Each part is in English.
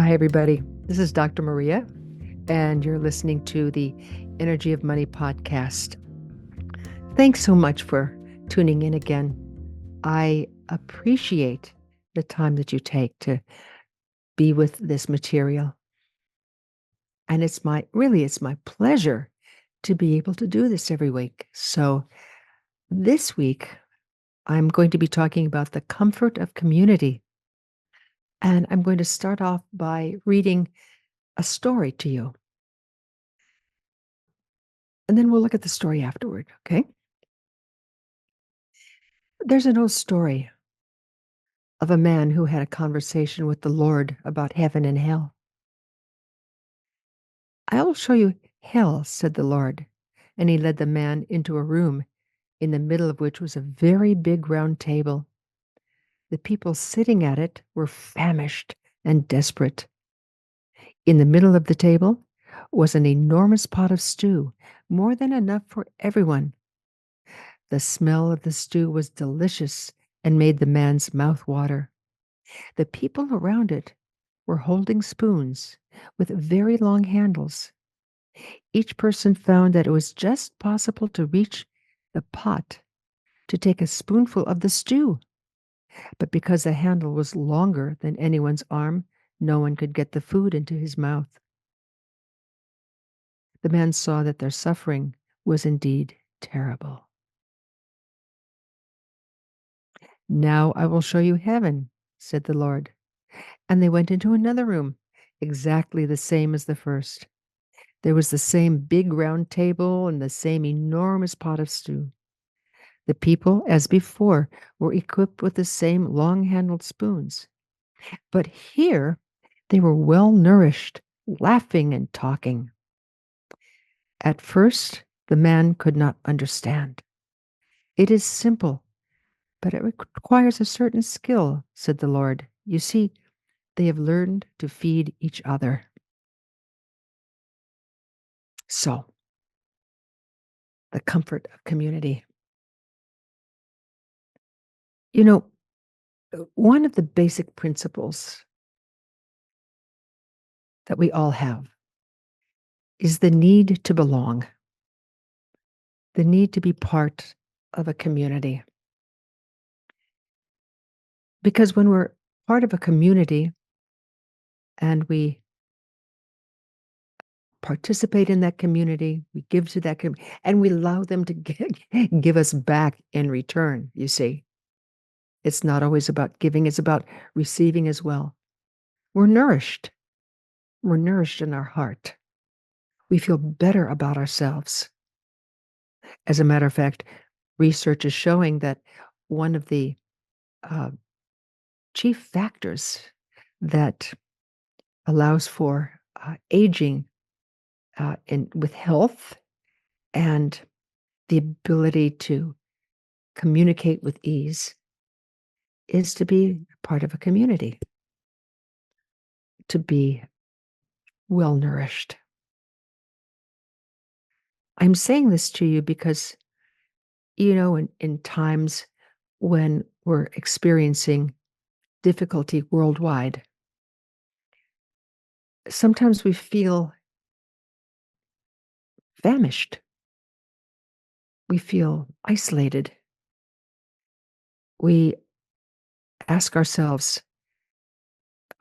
Hi, everybody. This is Dr. Maria, and you're listening to the Energy of Money podcast. Thanks so much for tuning in again. I appreciate the time that you take to be with this material. And it's my pleasure to be able to do this every week. So this week, I'm going to be talking about the comfort of community. And I'm going to start off by reading a story to you. And then we'll look at the story afterward, okay? There's an old story of a man who had a conversation with the Lord about heaven and hell. "I will show you hell," said the Lord, and he led the man into a room in the middle of which was a very big round table. The people sitting at it were famished and desperate. In the middle of the table was an enormous pot of stew, more than enough for everyone. The smell of the stew was delicious and made the man's mouth water. The people around it were holding spoons with very long handles. Each person found that it was just possible to reach the pot to take a spoonful of the stew. But because the handle was longer than anyone's arm, no one could get the food into his mouth. The man saw that their suffering was indeed terrible. "Now I will show you heaven," said the Lord. And they went into another room, exactly the same as the first. There was the same big round table and the same enormous pot of stew. The people, as before, were equipped with the same long-handled spoons. But here they were well nourished, laughing and talking. At first, the man could not understand. "It is simple, but it requires a certain skill," said the Lord. "You see, they have learned to feed each other." So, the comfort of community. You know, one of the basic principles that we all have is the need to belong, the need to be part of a community. Because when we're part of a community and we participate in that community, we give to that community, and we allow them to give us back in return, you see. It's not always about giving, it's about receiving as well. We're nourished. We're nourished in our heart. We feel better about ourselves. As a matter of fact, research is showing that one of the uh, chief factors that allows for aging with health and the ability to communicate with ease is to be part of a community, to be well nourished. I'm saying this to you because, in times when we're experiencing difficulty worldwide, sometimes we feel famished. We feel isolated. We ask ourselves,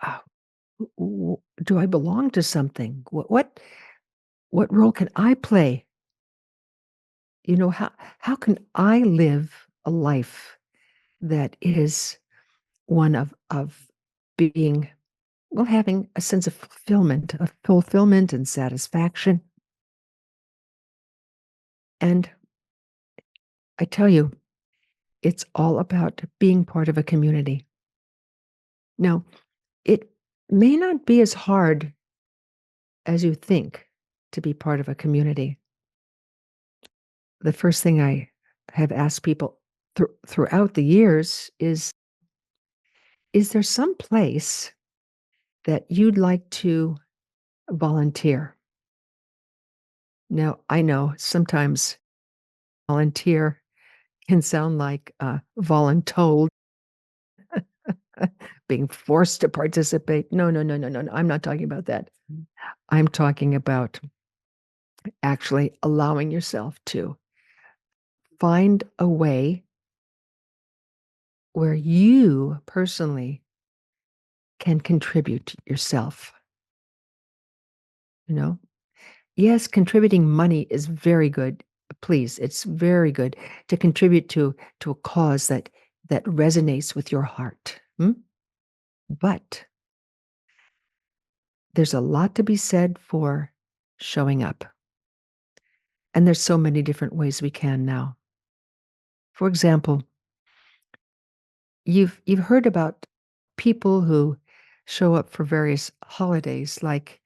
"Oh, do I belong to something? What role can I play? How can I live a life that is one of being, well, having a sense of fulfillment and satisfaction?" And I tell you, it's all about being part of a community. Now, it may not be as hard as you think to be part of a community. The first thing I have asked people throughout the years is there some place that you'd like to volunteer? Now, I know sometimes volunteer can sound like voluntold, being forced to participate. No, no, no, no, no, no. I'm not talking about that. I'm talking about actually allowing yourself to find a way where you personally can contribute yourself, you know? Yes, contributing money is very good. Please, it's very good to contribute to a cause that resonates with your heart. But there's a lot to be said for showing up. And there's so many different ways we can now. For example, you've heard about people who show up for various holidays, like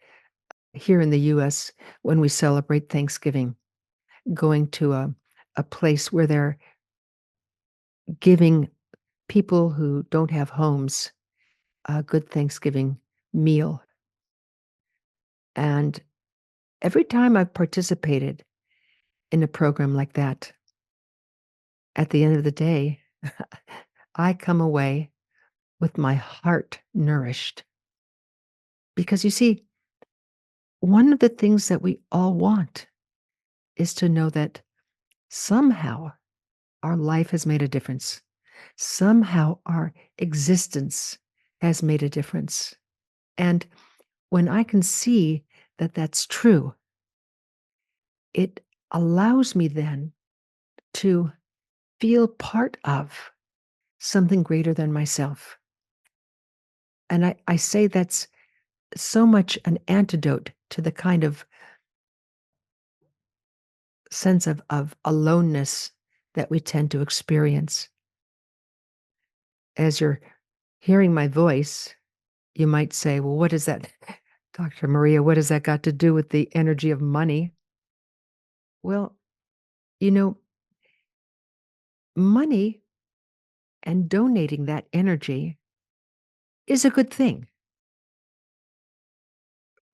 here in the US when we celebrate Thanksgiving, going to a place where they're giving people who don't have homes a good Thanksgiving meal. And every time I've participated in a program like that, at the end of the day, I come away with my heart nourished. Because you see, one of the things that we all want is to know that somehow our life has made a difference. Somehow our existence has made a difference. And when I can see that that's true, it allows me then to feel part of something greater than myself. And I say that's so much an antidote to the kind of sense of aloneness that we tend to experience. As you're hearing my voice, you might say, well, what is that, Dr. Maria? What has that got to do with the energy of money? Well, you know, money and donating that energy is a good thing.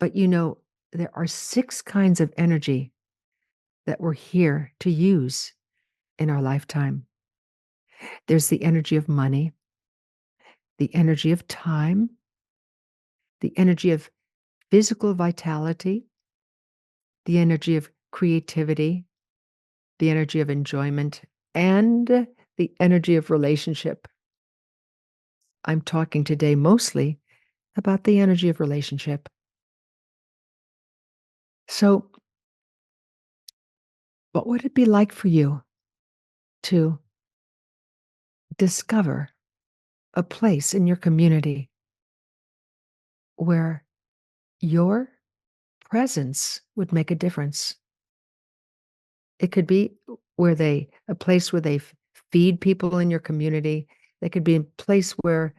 But there are 6 kinds of energy that we're here to use in our lifetime. There's the energy of money, the energy of time, the energy of physical vitality, the energy of creativity, the energy of enjoyment, and the energy of relationship. I'm talking today mostly about the energy of relationship. So, what would it be like for you to discover a place in your community where your presence would make a difference? It could be a place where they feed people in your community. They could be a place where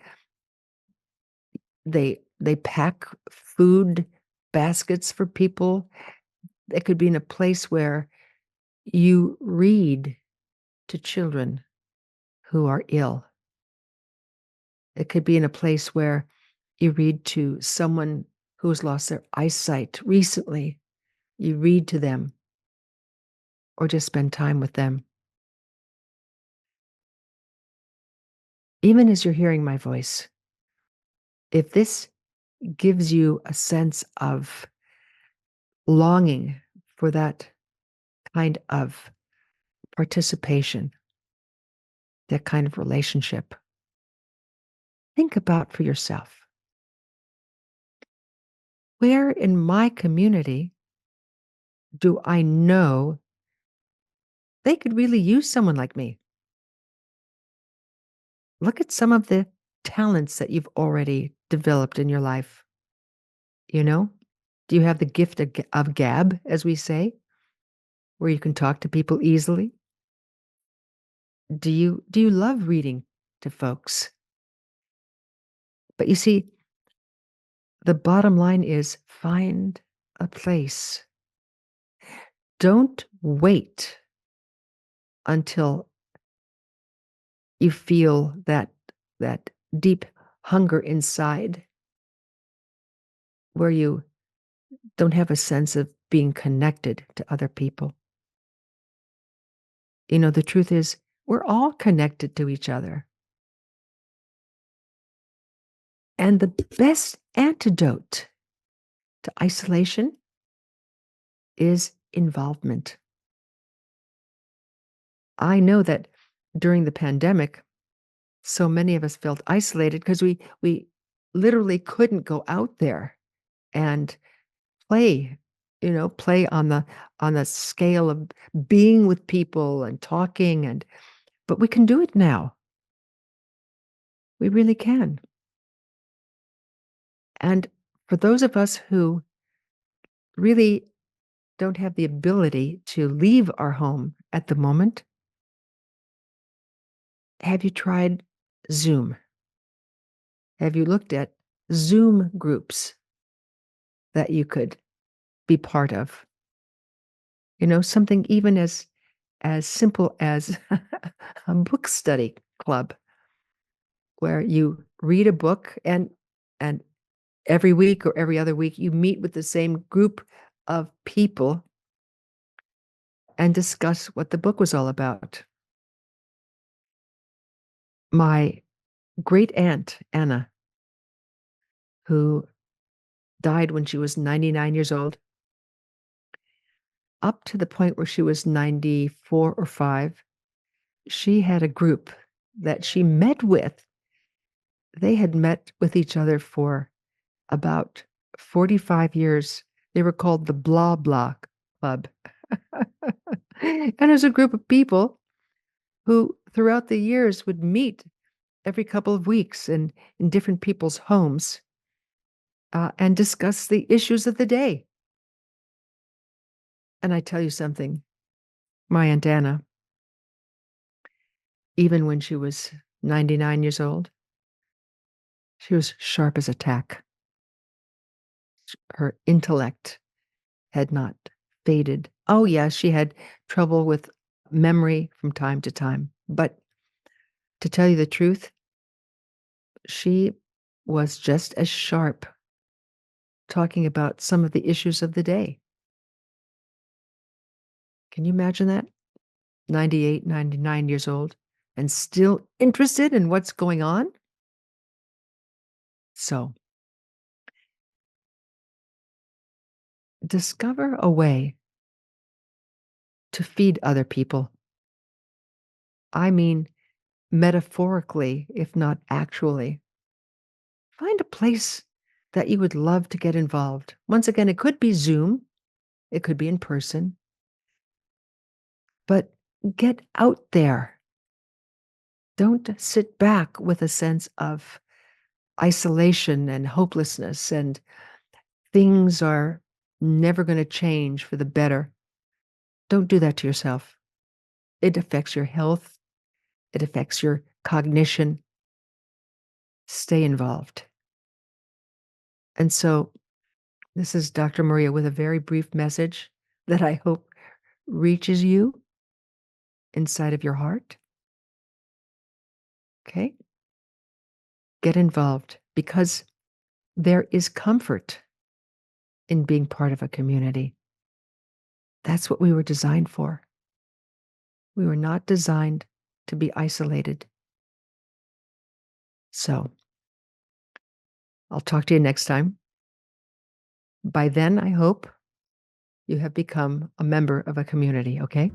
they pack food baskets for people. It could be in a place where you read to children who are ill. It could be in a place where you read to someone who has lost their eyesight recently. You read to them or just spend time with them. Even as you're hearing my voice, if this gives you a sense of longing for that kind of participation, that kind of relationship, think about for yourself, where in my community do I know they could really use someone like me? Look at some of the talents that you've already developed in your life. You know, do you have the gift of gab, as we say, where you can talk to people easily? Do you love reading to folks? But you see, the bottom line is find a place. Don't wait until you feel that deep hunger inside where you don't have a sense of being connected to other people. The truth is we're all connected to each other. And the best antidote to isolation is involvement. I know that during the pandemic, so many of us felt isolated because we literally couldn't go out there and play, play on the scale of being with people and talking, and but we can do it now. We really can. And for those of us who really don't have the ability to leave our home at the moment, have you tried Zoom? Have you looked at Zoom groups that you could be part of? Something even as simple as a book study club where you read a book and every week or every other week you meet with the same group of people and discuss what the book was all about. My great aunt Anna, who died when she was 99 years old, up to the point where she was 94 or 5, she had a group that she met with. They had met with each other for about 45 years. They were called the Blah Blah Club. And it was a group of people who, throughout the years, would meet every couple of weeks in different people's homes and discuss the issues of the day. And I tell you something, my Aunt Anna, even when she was 99 years old, she was sharp as a tack. Her intellect had not faded. Oh, yeah, she had trouble with memory from time to time. But to tell you the truth, she was just as sharp talking about some of the issues of the day. Can you imagine that? 98, 99 years old and still interested in what's going on? So, discover a way to feed other people. I mean, metaphorically, if not actually. Find a place that you would love to get involved. Once again, it could be Zoom, it could be in person, but get out there. Don't sit back with a sense of isolation and hopelessness and things are never going to change for the better. Don't do that to yourself. It affects your health, it affects your cognition. Stay involved. And so, this is Dr. Maria with a very brief message that I hope reaches you inside of your heart. Okay? Get involved because there is comfort in being part of a community. That's what we were designed for. We were not designed to be isolated. So, I'll talk to you next time. By then, I hope you have become a member of a community, okay?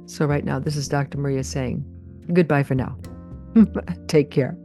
So, right now, this is Dr. Maria saying goodbye for now. Take care.